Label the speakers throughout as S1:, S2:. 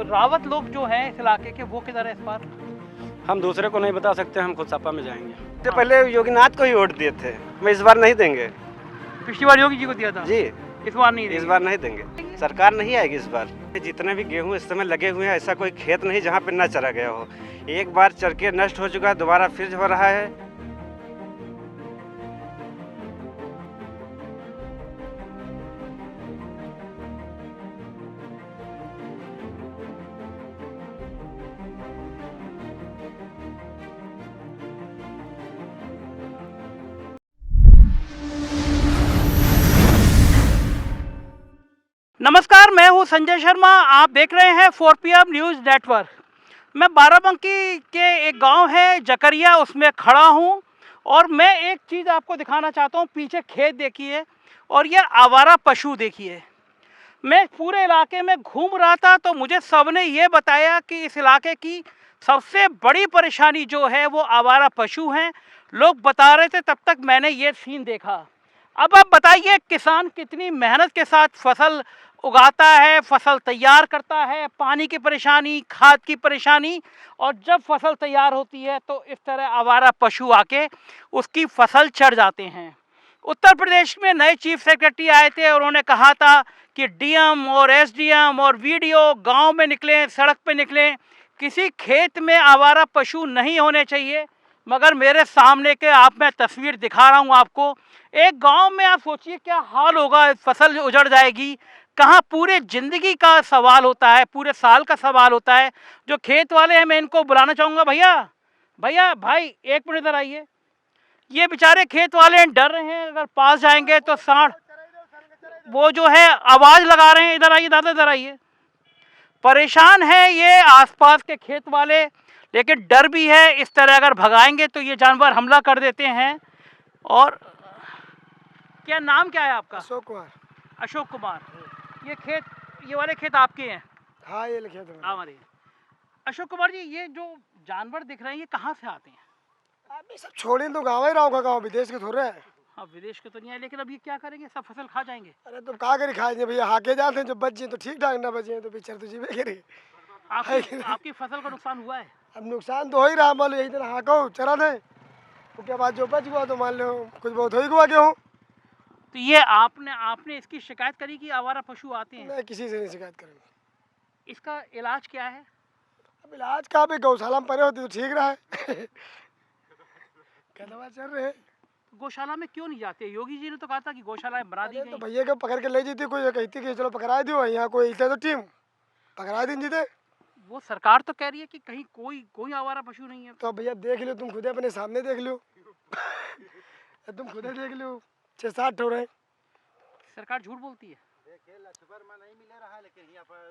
S1: रावत लोग जो हैं इस इलाके के वो किधर है इस बार?
S2: हम दूसरे को नहीं बता सकते, हम खुद सपा में जाएंगे।
S3: तो पहले योगीनाथ को ही वोट दिए थे, मैं इस बार नहीं देंगे।
S1: पिछली बार योगी जी को दिया था
S3: जी,
S1: इस बार नहीं
S3: इस बार नहीं देंगे। सरकार नहीं आएगी इस बार। जितने भी गेहूं इस समय लगे हुए हैं, ऐसा कोई खेत नहीं जहां पे न चरा गया हो। एक बार चर के नष्ट हो चुका है, दोबारा फिर हो रहा है।
S1: नमस्कार, मैं हूं संजय शर्मा। आप देख रहे हैं 4PM न्यूज़ नेटवर्क। मैं बाराबंकी के एक गांव है जकरिया, उसमें खड़ा हूं और मैं एक चीज़ आपको दिखाना चाहता हूं। पीछे खेत देखिए और ये आवारा पशु देखिए। मैं पूरे इलाके में घूम रहा था तो मुझे सबने ये बताया कि इस इलाके की सबसे बड़ी परेशानी जो है वो आवारा पशु हैं। लोग बता रहे थे, तब तक मैंने ये सीन देखा। अब आप बताइए, किसान कितनी मेहनत के साथ फसल उगाता है, फसल तैयार करता है, पानी की परेशानी, खाद की परेशानी, और जब फसल तैयार होती है तो इस तरह आवारा पशु आके उसकी फसल चढ़ जाते हैं। उत्तर प्रदेश में नए चीफ सेक्रेटरी आए थे और उन्होंने कहा था कि डीएम और एसडीएम और वीडियो गांव में निकलें, सड़क पे निकलें, किसी खेत में आवारा पशु नहीं होने चाहिए। मगर मेरे सामने के मैं तस्वीर दिखा रहा हूं आपको। एक गांव में आप सोचिए क्या हाल होगा, फसल उजड़ जाएगी। कहाँ पूरे ज़िंदगी का सवाल होता है, पूरे साल का सवाल होता है। जो खेत वाले हैं, मैं इनको बुलाना चाहूँगा। भाई एक मिनट इधर आइए। ये बेचारे खेत वाले हैं, डर रहे हैं, अगर पास जाएंगे तो सांड वो जो है आवाज़ लगा रहे हैं। इधर आइए दादा, इधर आइए। परेशान है ये आसपास के खेत वाले, लेकिन डर भी है। इस तरह अगर भगाएंगे तो ये जानवर हमला कर देते हैं। और क्या नाम क्या है आपका?
S4: अशोक कुमार।
S1: अशोक कुमार। ये वाले खेत आपके हैं?
S4: हाँ, ये खेत है
S1: हमारे। अशोक कुमार जी, ये जो जानवर दिख रहे हैं ये कहाँ से आते हैं?
S4: अभी सब छोड़े तो गाँव ही रहा होगा, गाँव विदेश के थोड़े है।
S1: हाँ, विदेश के तो नहीं है, लेकिन अब ये क्या करेंगे? सब फसल खा जाएंगे।
S4: अरे तो क्या करी खाएंगे भैया, हाके जाते हैं, जो बच जाए तो ठीक ठाक, ना बचे तो बेचारे तो जीवे करेंगे।
S1: आपकी फसल का नुकसान हुआ है?
S4: अब नुकसान तो हो ही रहा, मान लो यही दिन हाको चरा दे, उसके बाद जो बच गया तो मान लो कुछ बहुत हो ही गया गेहूँ।
S1: तो ये आपने इसकी शिकायत करी कि आवारा पशु आते हैं?
S4: मैं किसी से नहीं शिकायत करूँगा।
S1: इसका इलाज क्या है?
S4: अब इलाज का भी गौशाला में पड़े होती तो ठीक रहा है। क्या दवा चल रहे हैं?
S1: गौशाला में क्यों नहीं जाते? योगी जी ने तो कहा था कि गौशाला बना दी
S4: तो
S1: गई।
S4: भैया को पकड़ के ले जाती, कोई कहती कि चलो पकड़ा दियो, यहाँ कोई इतने तो टीम पकड़ा दी जीते।
S1: वो सरकार तो कह रही है कि कहीं कोई आवारा पशु नहीं है।
S4: तो भैया देख लो, तुम खुद अपने सामने देख लो। तुम खुद देख लो, 6-7 ठो रहे।
S1: सरकार झूठ बोलती है।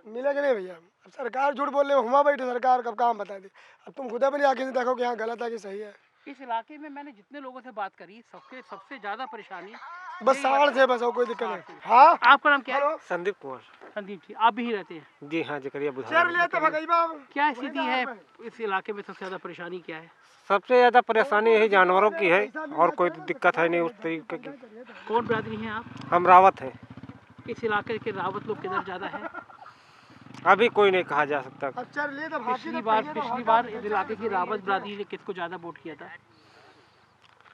S4: मिलेगा नहीं भैया, अब सरकार झूठ बोल रहे, हुआ बैठे सरकार कब काम बता दी। अब तुम खुद अपनी आंखें से देखो कि यहाँ गलत है कि सही है।
S1: इस इलाके में मैंने जितने लोगों से बात करी, सबसे ज्यादा परेशानी
S4: बस साढ़ से बस और कोई दिक्कत नहीं। हाँ,
S1: आपका नाम क्या है?
S2: संदीप कुमार।
S1: संदीप जी, आप भी रहते हैं?
S2: जी हाँ, जकरिया
S1: क्या स्थिति है इस इलाके में? सबसे ज्यादा परेशानी क्या है?
S2: सबसे ज्यादा परेशानी यही जानवरों की है, और कोई दिक्कत है नहीं उस तरीके की।
S1: कौन बिरादरी हैं आप?
S2: हम रावत हैं।
S1: इस इलाके के रावत लोग किधर ज्यादा है?
S2: अभी कोई नहीं कहा जा सकता।
S1: पिछली बार इस इलाके की रावत बिरादरी ने किसको ज्यादा वोट किया था?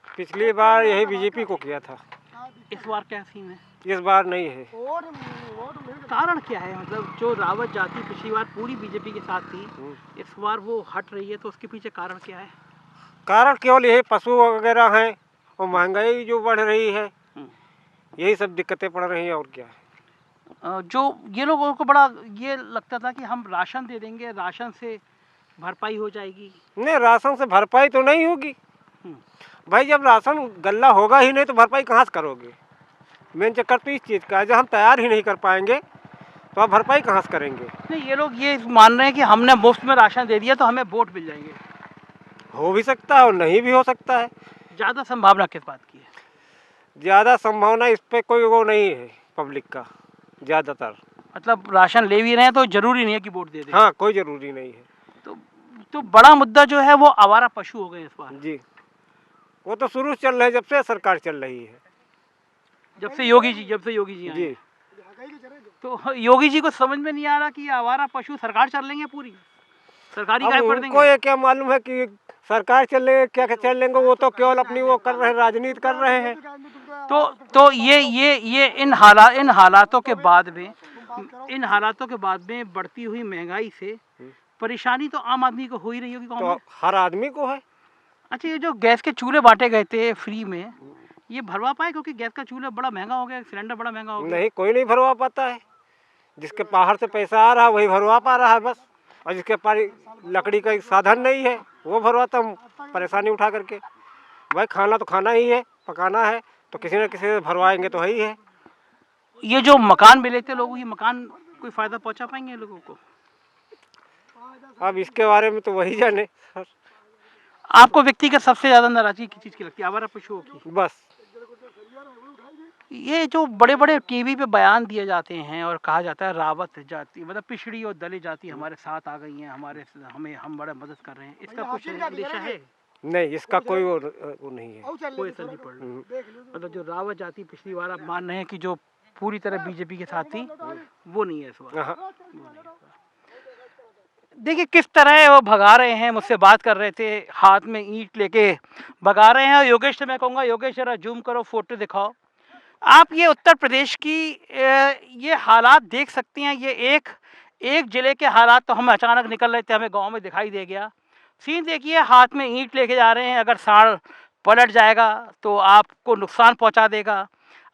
S2: पिछली बार यही बीजेपी को किया था।
S1: इस बार क्या सीन है?
S2: इस बार नहीं है।
S1: कारण क्या है? मतलब जो रावत जाति पिछली बार पूरी बीजेपी के साथ थी, इस बार वो हट रही है, तो उसके पीछे कारण क्या है?
S2: कारण केवल यही पशु वगैरह हैं और महंगाई जो बढ़ रही है, यही सब दिक्कतें पड़ रही हैं। और क्या है,
S1: जो ये लोगों को बड़ा ये लगता था कि हम राशन दे देंगे, राशन से भरपाई हो जाएगी।
S2: नहीं, राशन से भरपाई तो नहीं होगी भाई। जब राशन गल्ला होगा ही नहीं तो भरपाई कहाँ से करोगे? मेन चक्कर तो इस चीज़ का है, जब हम तैयार ही नहीं कर पाएंगे तो आप भरपाई कहाँ से करेंगे?
S1: नहीं, ये लोग ये मान रहे हैं कि हमने मुफ्त में राशन दे दिया तो हमें वोट मिल जाएंगे।
S2: हो भी सकता है और नहीं भी हो सकता है।
S1: ज़्यादा संभावना किस बात की है?
S2: ज़्यादा संभावना इस पर कोई वो नहीं है पब्लिक का ज़्यादातर।
S1: मतलब राशन ले भी रहे हैं तो जरूरी नहीं है कि वोट दे दें।
S2: हाँ, कोई ज़रूरी नहीं है।
S1: तो बड़ा मुद्दा जो है वो आवारा पशु हो गए इस बार।
S2: जी, वो तो शुरू से चल रहे हैं, जब से सरकार चल रही है,
S1: जब से योगी जी आए
S2: जी।
S1: हैं। तो योगी जी को समझ में नहीं आ रहा कि ये आवारा पशु सरकार चल लेंगे पूरी, सरकारी गाय
S2: अब
S1: पड़
S2: उनको
S1: देंगे।
S2: ये क्या मालूम है कि सरकार चल लेंगे क्या क्या चल लेंगे, वो तो केवल अपनी वो कर रहे हैं, राजनीति कर रहे हैं।
S1: तो ये इन हालातों के बाद में बढ़ती हुई महंगाई से परेशानी तो आम आदमी को हो ही रही होगी गाँव
S2: तो
S1: में।
S2: हर आदमी को है।
S1: अच्छा, ये जो गैस के चूल्हे बांटे गए थे फ्री में, ये भरवा पाए? क्योंकि गैस का चूल्हा बड़ा महंगा हो गया, सिलेंडर बड़ा महंगा हो गया।
S2: नहीं, कोई नहीं भरवा पाता है। जिसके बाहर से पैसा आ रहा है वही भरवा पा रहा है बस, और जिसके पास लकड़ी का साधन नहीं है वो भरवाता हम परेशानी उठा करके। भाई खाना तो खाना ही है, पकाना है तो किसी न किसी से भरवाएंगे तो ही है।
S1: ये जो मकान मिले थे लोगों, ये मकान कोई फायदा पहुंचा पाएंगे लोगों को?
S2: अब इसके बारे में तो वही जाने सर।
S1: आपको व्यक्तिगत सबसे ज्यादा नाराजगी किस चीज की लगती है? आवारा पशुओं की?
S2: बस
S1: ये जो बड़े बड़े टीवी पे बयान दिए जाते हैं और कहा जाता है रावत जाति, मतलब पिछड़ी और दलित जाति हमारे साथ आ गई हैं, हम बड़ा मदद कर रहे हैं, इसका कुछ अंदेशा है?
S2: नहीं, इसका कोई वो नहीं है।
S1: कोई असर नहीं पड़ रहा। मतलब जो रावत जाति पिछली बार आप मान रहे हैं कि जो पूरी तरह बीजेपी के साथ थी, वो नहीं है इस बार।
S2: हाँ।
S1: देखिए किस तरह वो भगा रहे हैं, मुझसे बात कर रहे थे, हाथ में ईंट लेके भगा रहे हैं। योगेश से मैं कहूँगा, योगेश जरा जूम करो, फोटो दिखाओ। आप ये उत्तर प्रदेश की ये हालात देख सकते हैं। ये एक ज़िले के हालात तो हम अचानक निकल रहे थे, हमें गांव में दिखाई दे गया। सीन देखिए, हाथ में ईंट लेके जा रहे हैं, अगर सांड पलट जाएगा तो आपको नुकसान पहुंचा देगा।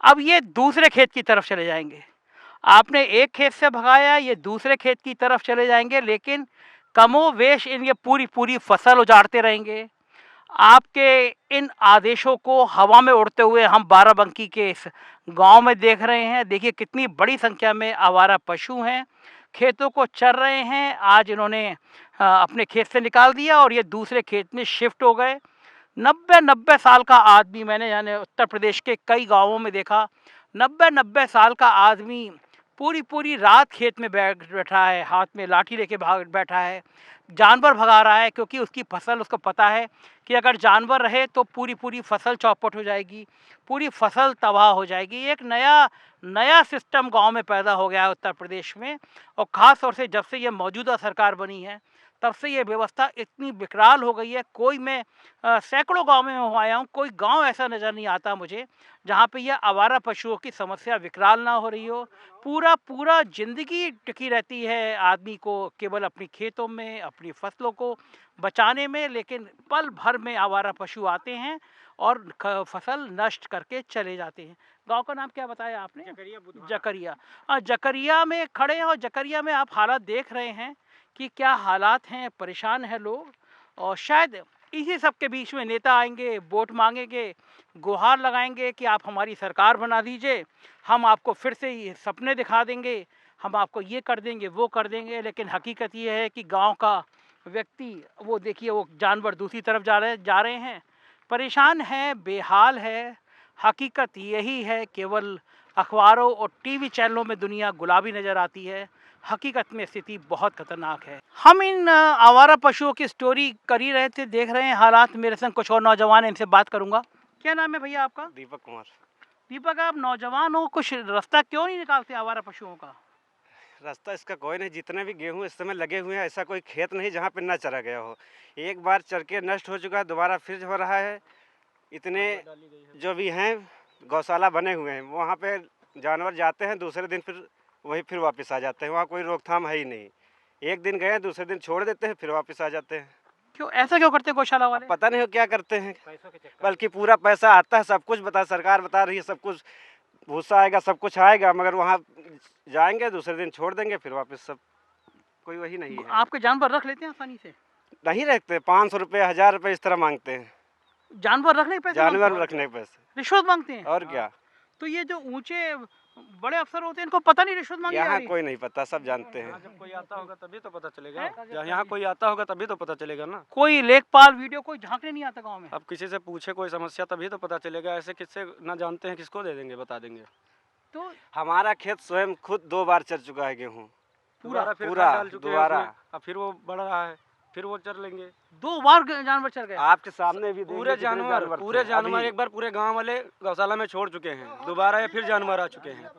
S1: अब ये दूसरे खेत की तरफ चले जाएंगे। आपने एक खेत से भगाया, ये दूसरे खेत की तरफ चले जाएंगे, लेकिन कमोवेश इन ये पूरी फसल उजाड़ते रहेंगे। आपके इन आदेशों को हवा में उड़ते हुए हम बाराबंकी के इस गांव में देख रहे हैं। देखिए कितनी बड़ी संख्या में आवारा पशु हैं, खेतों को चर रहे हैं। आज इन्होंने अपने खेत से निकाल दिया और ये दूसरे खेत में शिफ्ट हो गए। 90 साल का आदमी मैंने यानी उत्तर प्रदेश के कई गांवों में देखा। 90 साल का आदमी पूरी रात खेत में बैठा है, हाथ में लाठी लेके बैठा है, जानवर भगा रहा है, क्योंकि उसकी फसल, उसको पता है कि अगर जानवर रहे तो पूरी फसल चौपट हो जाएगी, पूरी फसल तबाह हो जाएगी। एक नया सिस्टम गांव में पैदा हो गया है उत्तर प्रदेश में, और ख़ास तौर से जब से ये मौजूदा सरकार बनी है तब से ये व्यवस्था इतनी विकराल हो गई है। मैं सैकड़ों गाँव में आया हूँ, कोई गांव ऐसा नज़र नहीं आता मुझे जहाँ पे यह आवारा पशुओं की समस्या विकराल ना हो रही हो। पूरा ज़िंदगी टिकी रहती है आदमी को केवल अपनी खेतों में, अपनी फसलों को बचाने में, लेकिन पल भर में आवारा पशु आते हैं और फसल नष्ट करके चले जाते हैं। गांव का नाम क्या बताया आपने? जकरिया। जकरिया में खड़े हैं और जकरिया में आप हालात देख रहे हैं कि क्या हालात हैं, परेशान हैं लोग। और शायद इसी सब के बीच में नेता आएंगे, वोट मांगेंगे, गुहार लगाएंगे कि आप हमारी सरकार बना दीजिए, हम आपको फिर से ये सपने दिखा देंगे, हम आपको ये कर देंगे, वो कर देंगे। लेकिन हकीकत ये है कि गांव का व्यक्ति, वो देखिए वो जानवर दूसरी तरफ जा रहे हैं, परेशान हैं, बेहाल है। हकीकत यही है, केवल अखबारों और टीवी चैनलों में दुनिया गुलाबी नज़र आती है, हकीकत में स्थिति बहुत खतरनाक है। हम इन आवारा पशुओं की स्टोरी कर ही रहे थे, देख रहे हैं हालात। मेरे संग कुछ और नौजवान हैं, इनसे बात करूंगा। क्या नाम है भैया आपका?
S3: दीपक कुमार।
S1: दीपक, आप नौजवान हो, कुछ रास्ता क्यों नहीं निकालते आवारा पशुओं का?
S3: रास्ता इसका कोई नहीं। जितने भी गेहूं इस समय लगे हुए हैं, ऐसा कोई खेत नहीं जहां पे ना चरा गया हो। एक बार चर के नष्ट हो चुका है, दोबारा फिर हो रहा है। इतने जो भी हैं गौशाला बने हुए हैं, वहाँ पे जानवर जाते हैं, दूसरे दिन फिर वापस आ जाते हैं। वहाँ कोई रोकथाम है ही नहीं। एक दिन गए, दूसरे दिन छोड़ देते हैं, फिर वापस आ जाते हैं।
S1: क्यों ऐसा क्यों करते हैं गौशाला वाले?
S3: पता नहीं हो क्या करते हैं, बल्कि पूरा पैसा आता है, सब कुछ सरकार बता रही है, सब कुछ भूसा आएगा, सब कुछ आएगा, मगर वहाँ जाएंगे, दूसरे दिन छोड़ देंगे, फिर वापस सब कोई वही नहीं है।
S1: आपके जानवर रख लेते हैं आसानी से?
S3: नहीं रखते, 500 रुपये, 1000 रुपये इस तरह मांगते हैं।
S1: जानवर रखने पैसे?
S3: जानवर रखने के पैसे
S1: रिश्वत मांगते हैं?
S3: और क्या।
S1: तो ये जो ऊंचे बड़े अफसर होते हैं, इनको पता नहीं रिश्वत मांगी?
S3: यहाँ कोई नहीं पता, सब जानते हैं।
S2: जब कोई आता होगा तभी तो पता चलेगा। यहाँ कोई आता होगा तभी तो पता चलेगा ना।
S1: कोई लेखपाल वीडियो कोई झांकने नहीं आता गांव में?
S2: अब किसी से पूछे कोई समस्या तभी तो पता चलेगा। ऐसे किससे ना जानते हैं, किसको दे देंगे, बता देंगे।
S1: तो
S3: हमारा खेत स्वयं खुद 2 बार चर चुका है गेहूँ,
S2: पूरा दोबारा। अब फिर वो बढ़ रहा है, फिर वो चर लेंगे।
S1: 2 बार जानवर चर गए?
S3: आपके सामने भी
S2: पूरे जानवर एक बार पूरे गांव वाले गौशाला में छोड़ चुके हैं, दोबारा ये फिर जानवर आ चुके हैं।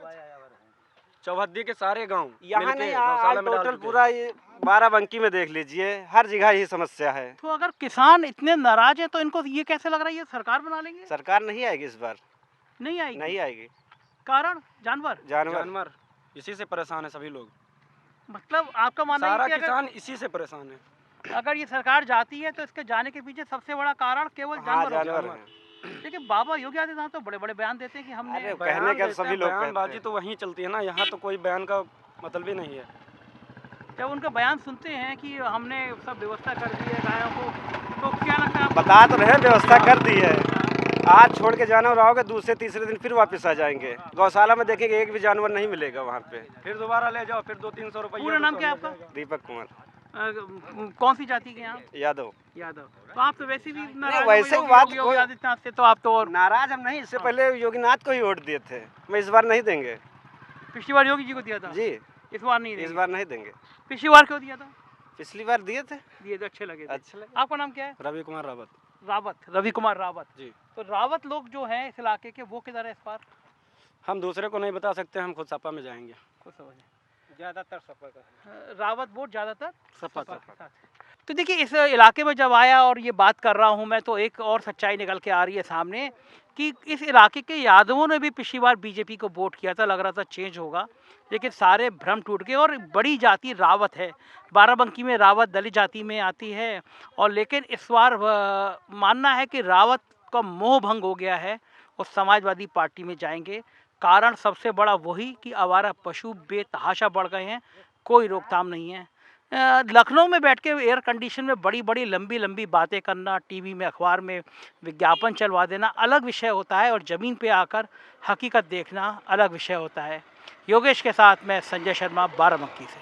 S5: चौहद्दी के सारे गांव
S3: यहाँ
S5: मिलके
S3: नहीं,
S5: गौशाला में डाल
S3: टोटल
S5: चुके
S3: पूरा
S5: हैं।
S3: ये बाराबंकी में देख लीजिए, हर जगह यही समस्या है।
S1: तो अगर किसान इतने नाराज हैं तो इनको ये कैसे लग रहा है ये सरकार बना लेंगे?
S3: सरकार नहीं आएगी इस बार,
S1: नहीं आएगी।
S3: नहीं आएगी।
S1: कारण जानवर,
S3: जानवर
S5: इसी से परेशान है सभी लोग,
S1: मतलब आपका मानना
S5: सारा
S1: है कि
S5: किसान इसी से परेशान है।
S1: अगर ये सरकार जाती है तो इसके जाने के पीछे सबसे बड़ा कारण केवल
S3: हाँ,
S1: जानवर होगा।
S3: जानवर हैं।
S1: लेकिन बाबा योगी आदित्यनाथ तो बड़े बड़े बयान देते हैं कि हमने
S3: अरे
S5: बयान
S3: कहने के
S5: देते
S3: सभी
S5: हैं,
S3: लोग कहते
S5: बयानबाजी
S3: हैं।
S5: तो वहीं चलती है ना, यहाँ तो कोई बयान का मतलब ही नहीं है।
S1: जब उनका बयान सुनते हैं कि हमने सब व्यवस्था कर दी है गायों को, तो क्या लगता है आपको?
S3: बता तो रहे हैं, व्यवस्था कर दी है। आज छोड़ के जानवर आओगे, दूसरे तीसरे दिन फिर वापस आ जाएंगे। गौशाला में देखेंगे एक भी जानवर नहीं मिलेगा वहाँ पे।
S5: फिर दोबारा ले जाओ, फिर 200-300 रुपये।
S1: पूरा नाम क्या है आपका?
S3: दीपक कुमार
S1: कौन सी जाति के यहाँ?
S3: यादव।
S1: यादव। तो आप तो वैसे भी नाराज हो
S3: वैसे
S1: योगी-
S3: बात
S1: योगी
S3: कोई-
S1: आदित्यनाथ से, तो आप तो और
S3: नाराज हम नहीं, इससे पहले योगीनाथ को ही वोट दिए थे। मैं इस बार नहीं देंगे
S1: पिछली बार योगी जी को दिया था,
S3: जी,
S1: इस बार नहीं
S3: इस
S1: देंगे।
S3: बार नहीं देंगे।
S1: पिछली बार क्यों दिया था?
S3: पिछली बार दिए थे,
S1: दिए तो अच्छे लगे थे।
S3: अच्छे लगे।
S1: आपका नाम क्या है?
S5: रवि कुमार रावत
S1: रावत, रवि कुमार रावत
S5: जी।
S1: तो रावत लोग जो हैं इस इलाके के, वो किधर है इस बार?
S5: हम दूसरे को नहीं बता सकते, हम खुद सपा में जाएंगे।
S1: कुछ समझे
S2: ज़्यादातर सफर का
S1: रावत वोट ज़्यादातर
S5: सपा
S1: सपा
S5: का।
S1: के साथ। तो देखिए इस इलाके में जब आया और ये बात कर रहा हूँ मैं, तो एक और सच्चाई निकल के आ रही है सामने कि इस इलाके के यादवों ने भी पिछली बार बीजेपी को वोट किया था, लग रहा था चेंज होगा, लेकिन सारे भ्रम टूट गए। और बड़ी जाति रावत है, बाराबंकी में रावत दलित जाति में आती है। और लेकिन इस बार मानना है कि रावत का मोह भंग हो गया है और समाजवादी पार्टी में जाएंगे। कारण सबसे बड़ा वही कि आवारा पशु बेतहाशा बढ़ गए हैं, कोई रोकथाम नहीं है। लखनऊ में बैठ के एयर कंडीशन में बड़ी बड़ी लंबी लंबी बातें करना, टीवी में अखबार में विज्ञापन चलवा देना अलग विषय होता है, और ज़मीन पे आकर हकीकत देखना अलग विषय होता है। योगेश के साथ मैं संजय शर्मा, बाराबंकी से।